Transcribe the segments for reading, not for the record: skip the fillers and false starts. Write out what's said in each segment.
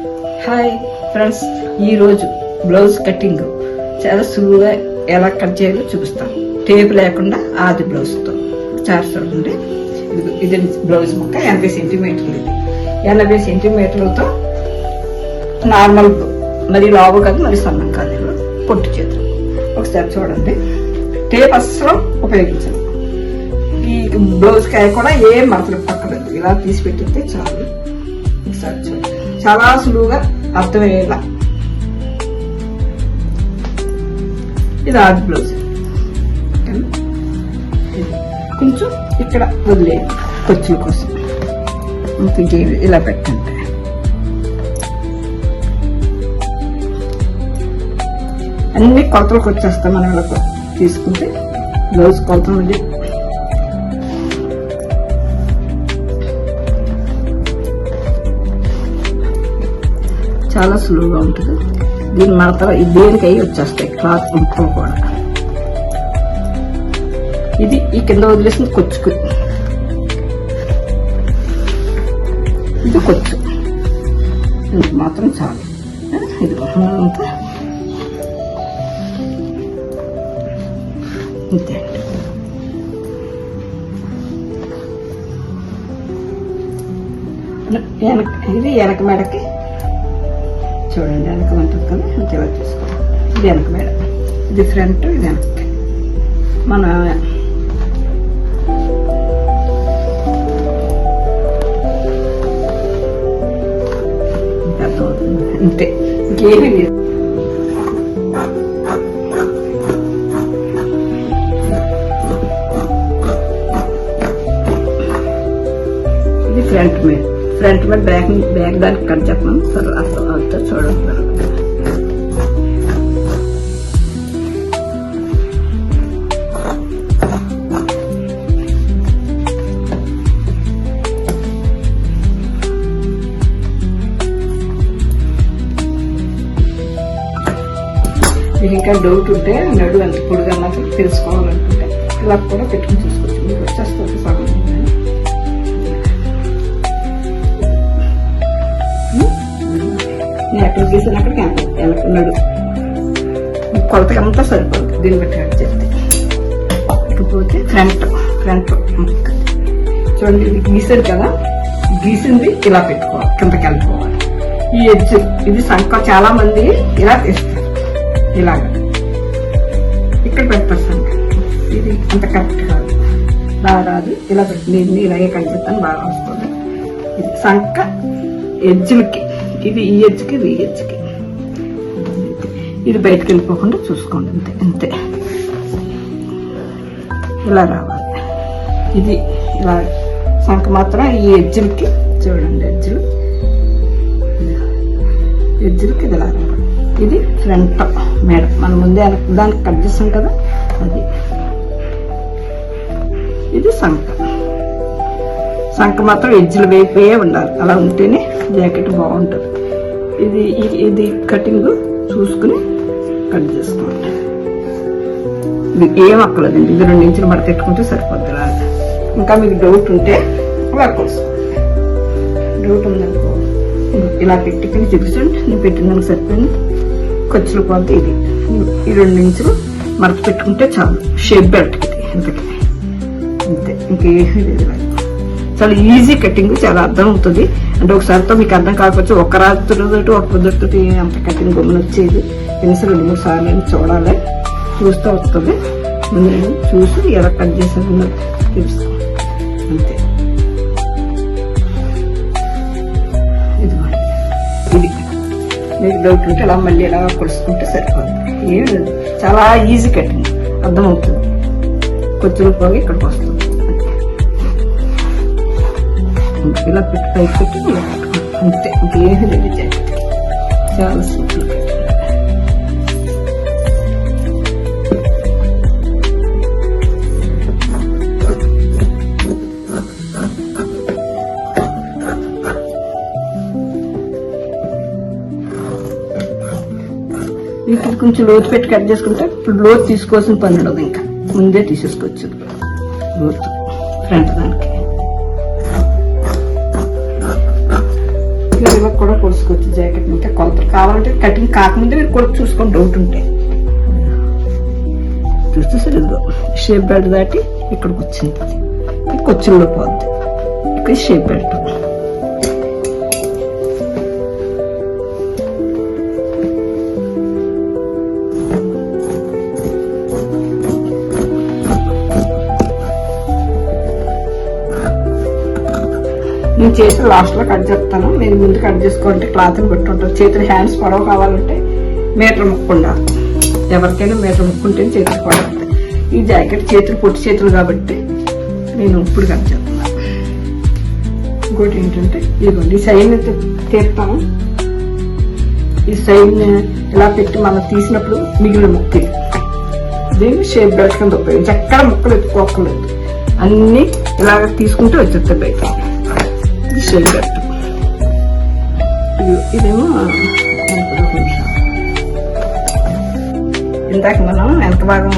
Hi friends, ఈరోజు blouse cutting చాలా సులువుగా ఎలా కట్ చేయాలో చూపిస్తాను. టేప్ లేకుండా ఆది బ్లౌజ్తో చూడండి. ఇది బ్లౌజ్ ముక్క 80 సెంటీమీటర్లు. ఇది 80 సెంటీమీటర్లతో నార్మల్, మరి లావు కాదు మరి సన్నం కాదు, పొట్టు చేతులు. ఒకసారి చూడండి, టేప్ అస్సలు ఉపయోగించాలి. ఈ బ్లౌజ్ కాయ కూడా ఏం మడతలు పక్కలేదు, ఇలా తీసి పెట్టితే చాలు. ఒకసారి చూడండి, చాలా సులువుగా అర్థమయ్యేలా. ఇది ఆది బ్లౌజ్. కొంచెం ఇక్కడ వదిలే ఖర్చుల కోసం ఇలా పెట్టండి. అన్ని కొలతలకు వచ్చేస్తాం మనం ఇలా తీసుకుంటే. బ్లౌజ్ కొలతలు ఉంది. చాలా సులువుగా ఉంటుంది. దీని మడతలు దేనికై వచ్చేస్తాయి, క్లాత్ ముక్కలు కూడా. ఇది ఈ కింద వదిలేసిన కొచ్చుకు, ఇది కొచ్చు, ఇది మాత్రం చాలు. ఇది అంతా ఇంతే. ఇది వెనక మెడకి చూడండి, వెనక ఉంటుంది కదా, ఇంత ఇలా చూసుకోండి. ఇది వెనక మెడ, ఇది ఫ్రంట్, ఇది వెనక్కి. మన అంతే, ఇంకేమీ లేదు. ఇది ఫ్రంట్ మీద, ఫ్రంట్ మీద బ్యాక్ దానికి కట్ చెప్పాను. సరే అర్థం చూడండి. మీకు ఇంకా డౌట్ ఉంటే నడు ఎంత పొడిగా మాత్రం తెలుసుకోవాలనుకుంటే ఇలా కూడా పెట్టుకుని చూసుకోవచ్చు. మీకు వచ్చేస్తుంది సగం. నేను ఎక్కడ గీసాను అక్కడికి నడు కొలతకి అంతా సరిపోతుంది. దీన్ని బట్టి కట్ చేస్తే. ఇకపోతే ఫ్రంట్ చూడండి, ఇది గీసారు కదా, గీసింది ఇలా పెట్టుకోవాలి, కిందకి వెళ్ళిపోవాలి. ఈ ఎడ్జ్ ఇది సంఖ చాలా మంది ఇలా తీస్తారు, ఇలాగా ఇక్కడ పెడతారు సంఖ. ఇది అంత కరెక్ట్ కాదు, బాగా రాదు. ఇలా పెట్టి నేను ఇలాగే కనిపిస్తాను, బాగా వస్తుంది. ఇది సంఖ ఎడ్జ్లకి, ఇది ఈ ఎడ్జ్కి, ఇది ఈ ఎడ్జ్కి. ఇది బయటకు వెళ్ళిపోకుండా చూసుకోండి. అంతే అంతే, ఇలా రావాలి. ఇది ఇలా సంఖ మాత్రం ఈ ఎడ్జ్లకి చూడండి, ఎడ్జ్లకి ఇది ఇలా రావాలి. ఇది ఫ్రంట్ మేడ, మనం ముందే దానికి కట్ చేస్తాం కదా, అది. ఇది సంఖ మాత్రం ఎడ్జ్లు వైపే ఉండాలి, అలా ఉంటేనే జాకెట్ బాగుంటుంది. ఇది కటింగ్ చూసుకుని కట్ చేసుకోండి. ఇది ఏం అక్కలేదండి, ఇది 2 ఇంచులు మడత పెట్టుకుంటే సరిపోద్ది. అలాగే ఇంకా మీకు డౌట్ ఉంటే డౌట్ ఉందనుకో ఇలా పెట్టుకుని చూపించండి. నేను పెట్టిందానికి సరిపోయింది. ఖర్చులు పోతే ఇది ఈ 2 ఇంచులు మడత పెట్టుకుంటే చాలు. షేప్ బెల్ట్ ఇంతకి అంతే, ఇంకేమీ లేదు. చాలా ఈజీ కటింగ్, చాలా అర్థం అవుతుంది. అంటే ఒకసారితో మీకు అర్థం కాకపోతే ఒక రాత్రితోటి ఒక పొద్దుతోటి అంత కటింగ్ గమ్మున వచ్చేది. కనీసం 2-3 సార్లు చూడాలి, చూస్తూ వస్తుంది. ముందు చూసి ఎలా కట్ చేసాను చూపిస్తాను. అంతే. ఇది మీకు డౌట్ ఉంటే ఇలా మళ్ళీ ఇలా కొలుసుకుంటే సరిపోతుంది. ఏం లేదు, చాలా ఈజీ కటింగ్, అర్థమవుతుంది. కొంచెం పోగి ఇక్కడికి వస్తుంది. ఇలా పెట్టి పైకి పెట్టి ఇలా పెట్టుకోండి. అంతే, ఇంకేమీ లేదు. చాలా సింపుల్. ఇక్కడ కొంచెం లోతు పెట్టి కట్ చేసుకుంటే ఇప్పుడు లోతు తీసుకోవాల్సిన పని ఉండదు, ఇంకా ముందే తీసేసుకోవచ్చు లోతు ఫ్రంట్ దానికి. మీరు ఇలా కూడా కొలుసుకోవచ్చు జాకెట్. ఇంకా కొలతలు కావాలంటే కటింగ్ కాకముందే మీరు కొడుకు చూసుకొని డౌట్ ఉంటే చూస్తే సరే షేప్ బెల్ట్ దాటి ఇక్కడికి వచ్చింది, ఈ కొచ్చుల్లో పోద్ది. ఇక్కడ షేప్ బెల్ట్ నేను చేసిన లాస్ట్ లో కట్ చేస్తాను. నేను ముందు కట్ చేసుకోవాలంటే క్లాత్ ని పెట్టి ఉంటాను. చేతులు హ్యాండ్స్ పొడవు కావాలంటే మీటర్ ముక్కు ఉండాలి. ఎవరికైనా మీటర్ ముక్కు ఉంటే చేతులు పొడవుతాయి. ఈ జాకెట్ చేతులు పొట్టి చేతులు కాబట్టి నేను ఇప్పుడు కట్ చేస్తున్నాను. ఇంకోటి ఏంటంటే ఇదిగోండి, ఈ సైడ్ తీస్తాను. ఈ సైడ్ ఇలా పెట్టి మనం తీసినప్పుడు మిగిలిన ముక్కు ఇది. దీన్ని షేప్ బెల్ట్ కింద ఉపయోగించి ఎక్కడ ముక్కలు ఎత్తుకోకలేదు, అన్ని ఇలాగ తీసుకుంటూ వచ్చేస్తాయి బయట. ఇది షేప్ బెల్ట్. ఇదేమో ఇందాక మనం వెనక భాగం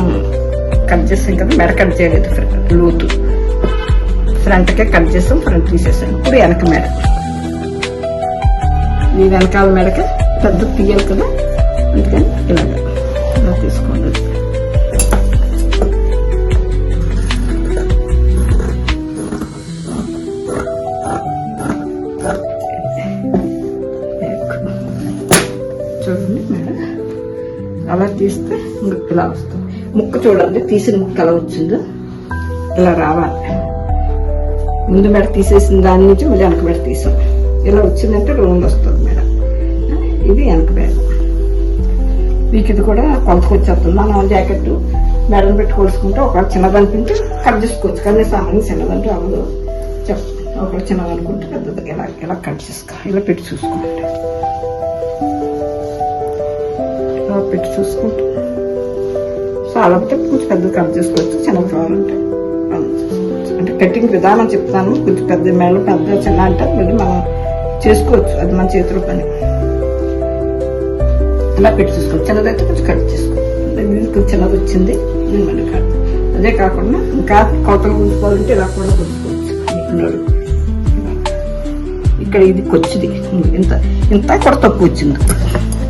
కట్ చేస్తాం కదా, మెడ కట్ చేయలేదు, లోతు ఫ్రంట్కే కట్ చేస్తాం, ఫ్రంట్ తీసేసాను. ఇప్పుడు వెనక మెడ, ఈ వెనకాల మెడకే పెద్ద తీయాలి కదా, అందుకని ఇలా తీసుకోండి. చూడండి మేడ అలా తీస్తే ఇలా వస్తుంది. ముక్క చూడండి, తీసిన ముక్క ఎలా వచ్చిందో ఇలా రావాలి. ముందు మెడ తీసేసిన దాని నుంచి మళ్ళీ వెనక మెడ తీసాం, ఇలా వచ్చిందంటే రౌండ్ వస్తుంది మేడ. ఇది వెనక మెడ. మీకు ఇది కూడా కొలతకు వచ్చేస్తుంది. మనం జాకెట్ మెడను పెట్టి కొలుసుకుంటే ఒకవేళ చిన్నదనిపించి కట్ చేసుకోవచ్చు, కానీ సామాన్య చిన్నదంటే అవ్వదు. ఒకవేళ చిన్నదనుకుంటే పెద్దది ఇలా కట్ చేసుకోవాలి. ఇలా పెట్టి చూసుకోండి, ఇలా పెట్టి చూసుకుంటే చాలా కొంచెం పెద్ద కట్ చేసుకోవచ్చు. చిన్నది కావాలంటే అంటే కటింగ్ విధానం చెప్తాను. కొంచెం పెద్ద మెడలు పెద్ద చిన్న అంటే మళ్ళీ మనం చేసుకోవచ్చు, అది మన చేతిలో పని. ఇలా పెట్టి చూసుకోవచ్చు. చిన్నదైతే కొంచెం కట్ చేసుకోవచ్చు. చిన్నది వచ్చింది మళ్ళీ కట్. అదే కాకుండా ఇంకా కొలతలు కూర్చుకోవాలంటే ఇలా కూడా కూర్చుకోవచ్చు. ఇక్కడ ఇది కొచ్చిది ఇంత కూడా తక్కువ వచ్చింది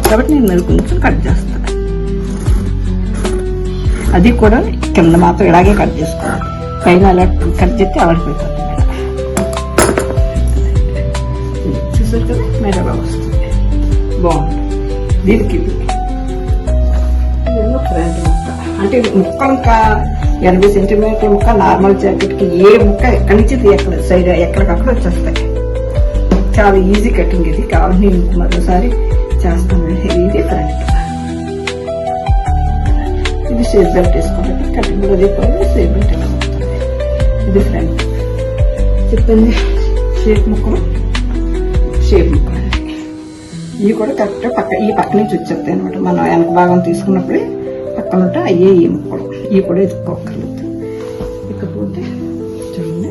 కాబట్టి నేను మరి కొంచెం కట్ చేస్తాను. అది కూడా కింద మాత్రం ఇలాగే కట్ చేసుకోవాలి, పైన అలా కట్ చేస్తే ఆడిపోతుంది. చూసారు కదా మేడ ఎలా వస్తుంది, బాగుంటుంది. దీనికి ఫ్రంట్ ముక్క అంటే ముక్క ఇంకా 80 సెంటీమీటర్ల ముక్క. నార్మల్ జాకెట్కి ఏ ముక్క ఎక్కడి నుంచి తీయక్కడ సైడ్ ఎక్కడికక్కడ వచ్చేస్తాయి. చాలా ఈజీ కటింగ్. ఇది కావాలి నేను మరోసారి చేస్తాను. ఇది ఫ్రంట్. ఇది షేప్ బెల్ట్ వేసుకోవాలి. కటింగ్ కూడా అదే షేప్ బెల్ట్ ఎలా అవుతుంది. ఇది ఫ్రంట్ చెప్పింది. షేప్ ముక్కలు ఇవి కూడా కరెక్ట్గా ఈ పక్క నుంచి వచ్చేస్తాయి అనమాట. మనం వెనక భాగం తీసుకున్నప్పుడే పక్కన ఉంటే అయ్యే ఈ ముక్కలు. ఇవి కూడా ఎత్తుకోకర్లేదు. ఇకపోతే చూడండి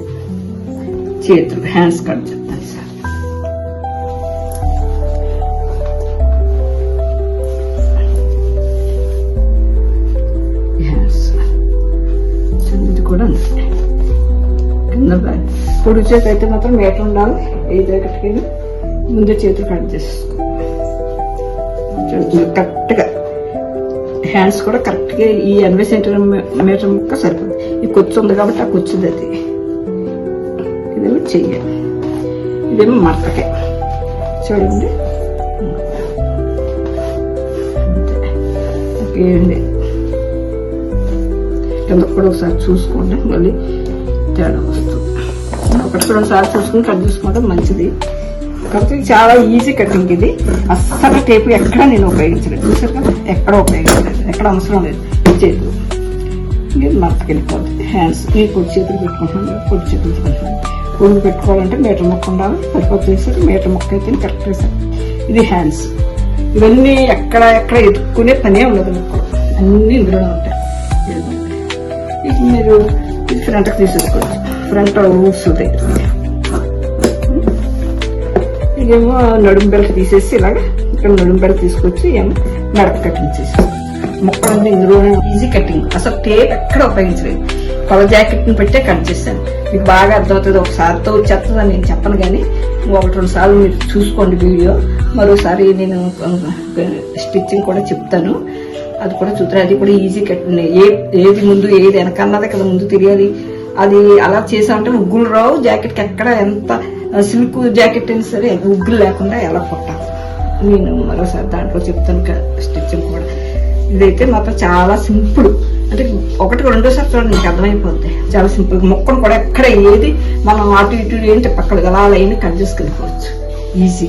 చేతులు హ్యాండ్స్ కట్ చెప్తాను సార్. హ్యాండ్స్ ఇది కూడా అంతే. కింద పొడి చేతి అయితే మాత్రం మీటర్ ఉండాలి. ఏ జాకెట్కి ముందే చేతులు కట్ చేసుకో. కరెక్ట్గా హ్యాండ్స్ కూడా కరెక్ట్గా ఈ 80 సెంటీమీటర్ ముక్క సరిపోతుంది. ఈ కొచ్చు ఉంది కాబట్టి ఆ కొచ్చుది అది. ఇదేమో చెయ్యాలి, ఇదేమో మడతకే. చూడండి ఓకేండి. కింద కూడా ఒకసారి చూసుకోండి, మళ్ళీ తేడా వస్తుంది. ఒకటి 2 సార్లు చూసుకుని కట్ చేసుకోవడం మంచిది. కాబట్టి చాలా ఈజీ కటింగ్ ఇది. అస్సలు టేపు ఎక్కడ నేను ఉపయోగించలేదు. చూసారు కదా, ఎక్కడ ఉపయోగించలేదు, ఎక్కడ అవసరం లేదు. చేతులు ఇది మడతకి వెళ్ళిపోతుంది. హ్యాండ్స్ ఈ పొడి చేతులు పెట్టుకుంటున్నాను, పొడి చేతులు పెట్టుకుంటున్నాను. పొడి పెట్టుకోవాలంటే మీటర్ ముక్క ఉండాలి. సరిపోతే వేసారు, మీటర్ ముక్క అయితే కరెక్ట్ వేసారు. ఇది హ్యాండ్స్. ఇవన్నీ ఎక్కడ ఎత్తుక్కునే పనే ఉండదు. ముక్కలు అన్నీ ఇందులోనే ఉంటాయి. ఇది మీరు ఇది ఫ్రంట్కి తీసేసుకోవచ్చు. ఫ్రంట్ ఊడ్స్ దగ్గర ఇదేమో నడుము బెల్ట్ తీసేసి ఇలాగా ఇక్కడ నడుము బెల్ట్ తీసుకొచ్చి ఏమో నడక కటింగ్ చేసి ముక్కలన్నీ ఇందులోనే ఈజీ కటింగ్. అసలు టేప్ ఎక్కడ ఉపయోగించలేదు. కొల జాకెట్ని పెట్టే కట్ చేశాను. మీకు బాగా అర్థమవుతుంది. ఒకసారితో వచ్చేస్తుందని నేను చెప్పను, కానీ 1-2 సార్లు మీరు చూసుకోండి వీడియో. మరోసారి నేను స్టిచ్చింగ్ కూడా చెప్తాను, అది కూడా చూద్దరు. అది కూడా ఈజీ కట్. ఏది ముందు ఏది వెనకన్నది కదా ముందు తెలియాలి. అది అలా చేసామంటే ఉగ్గులు రావు. జాకెట్కి ఎక్కడ ఎంత సిల్క్ జాకెట్ అయినా సరే ఉగ్గులు లేకుండా ఎలా కుట్టాలి నేను మరోసారి దాంట్లో చెప్తాను స్టిచ్చింగ్ కూడా. ఇదైతే మాత్రం చాలా సింపుల్. అంటే 1-2 చూడండి మీకు అర్థమైపోద్ది. చాలా సింపుల్. మొక్కను కూడా ఎక్కడ ఏది మనం అటు ఇటు ఏం చెప్పక్కర్లేదు, అలా లైన్ కట్ చేసుకెళ్ళిపోవచ్చు ఈజీ.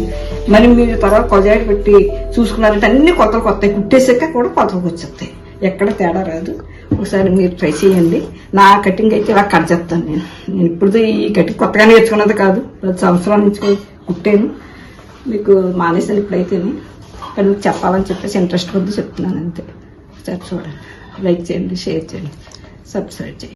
మరి మీరు తర్వాత కొలజాకెట్ పెట్టి చూసుకున్నారంటే అన్ని కొత్తలు కొత్తవి, కుట్టేసాక కూడా కొత్తలకు వచ్చేస్తాయి, ఎక్కడ తేడా రాదు. ఒకసారి మీరు ట్రై చేయండి. నా కటింగ్ అయితే ఇలా కట్ చేస్తాను నేను ఇప్పుడు ఈ కటింగ్ కొత్తగా నేర్చుకున్నది కాదు, 10 సంవత్సరాల నుంచి కుట్టాను. మీకు మానేసాను ఇప్పుడైతేనే, కానీ మీకు చెప్పాలని చెప్పేసి ఇంట్రెస్ట్ కొద్ది చెప్తున్నాను అంతే. ఒకసారి చూడండి, లైక్ చేయండి, షేర్ చేయండి, సబ్స్క్రైబ్ చేయండి.